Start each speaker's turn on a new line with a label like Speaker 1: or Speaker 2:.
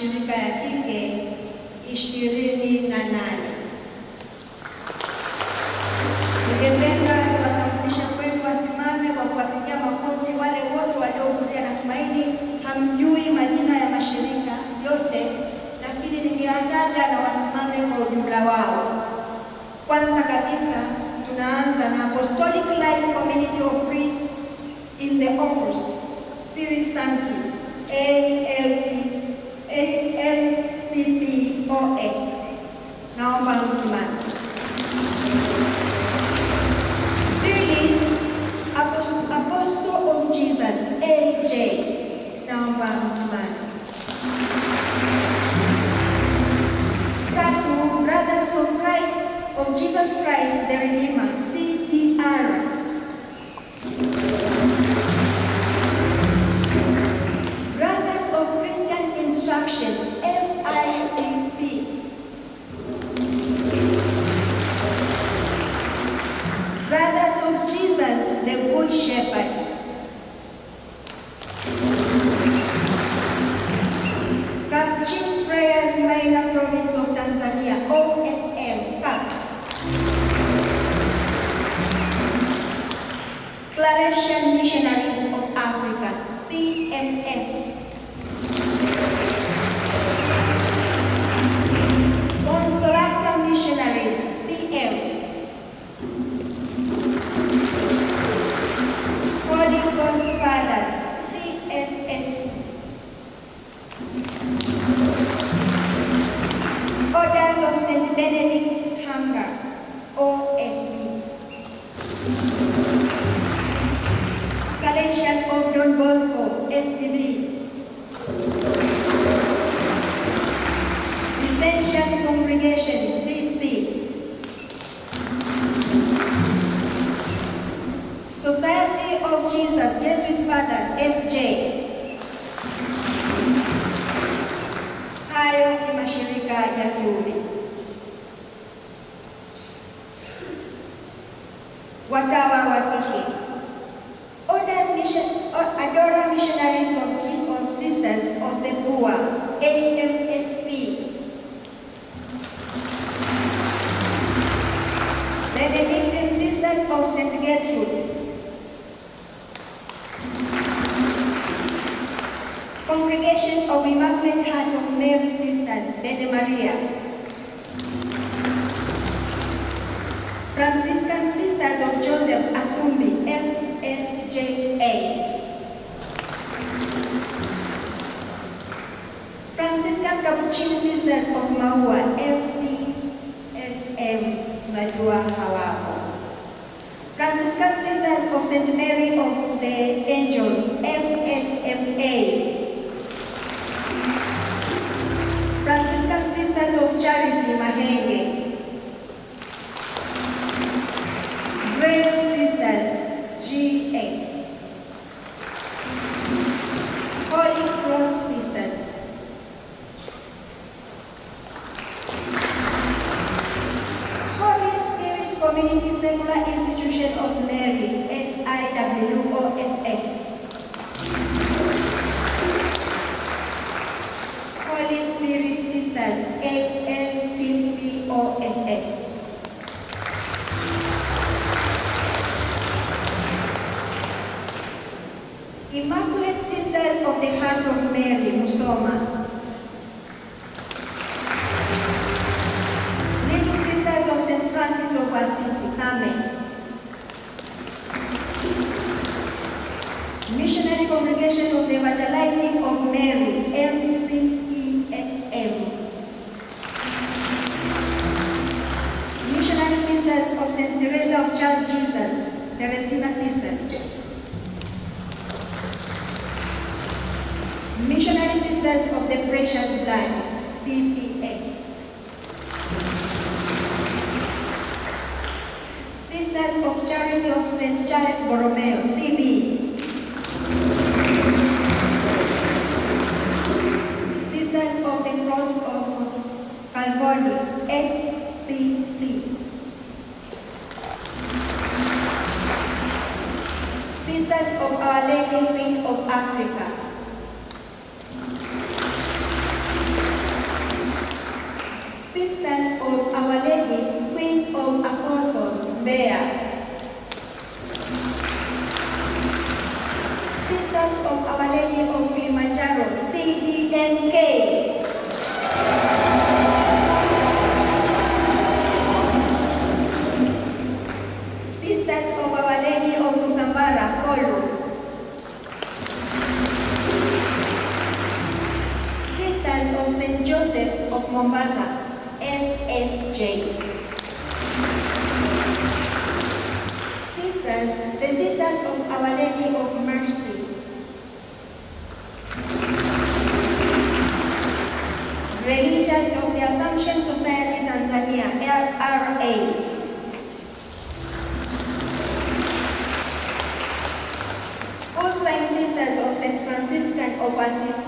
Speaker 1: mashirika ya kike 28. Ningependa kuwatambulisha kwenu wasimame kwa kuwapigia makofi wale wote waliohudhuria. Natumaini hamjui majina ya mashirika yote, lakini ningeataja na wasimame kwa ujumla wao. Kwanza kabisa tunaanza na Apostolic Life Community of Priests in the Opus Spirit Sancti, ALCPOS. Naomba msimame. Pili, Apostle of Jesus, AJ. Naomba msimame. Tatu, Brothers of Christ, of Jesus Christ the Redeemer, CDR. Brothers of Christian Instruction, FICP. Brothers of Jesus the Good Shepherd. Kapchin Prayers Minor Province of Tanzania, OFM, CAP. Claretian Missionaries of Africa, CMF. Consolata Missionaries, CM. Holy Ghost Fathers, CSS. Orders of St. Benedict Hunger, OSB. Salesian of Don Bosco, SDB. Vincentian Congregation, VC. Society of Jesus, Jesuit Fathers, SJ. Hayo ni mashirika ya kiume. Watawa wa kike. Adora Missionaries of Sisters of the Poor, AMSP. Benedictine Sisters of St. Gertrude. Congregation of Immaculate Heart of Mary Sisters, Bede Maria. Franciscan Sisters of Joseph Asumbi, FSJA. Franciscan Capuchin Sisters of Maua, FCSM, Najua Hawako. Franciscan Sisters of St. Mary of the Angels, FSMA. Franciscan Sisters of Charity, Mahenge. Grail Sisters, GX. Holy Cross Sisters. Holy Spirit Community Secular Institution of Mary, SIWOSS. Holy Spirit Sisters, ALCPOSS. Immaculate Sisters of the Heart of Mary, Musoma. Little Sisters of St. Francis of Assisi, Same. Missionary Congregation of the Evangelizing of Mary, MCESM. Missionary Sisters of St. Teresa of Child Jesus, Teresina Sisters. Missionary Sisters of the Precious Blood, CPS. Sisters of Charity of St. Charles Borromeo, CB. Sisters of the Cross of Calvary, SCC. Sisters of Our Lady Queen of Africa. St. Joseph of Mombasa, SSJ. Sisters, the Sisters of Our Lady of Mercy. Religious of the Assumption Society Tanzania, LRA. Sisters of St. Franciscan of Assisi.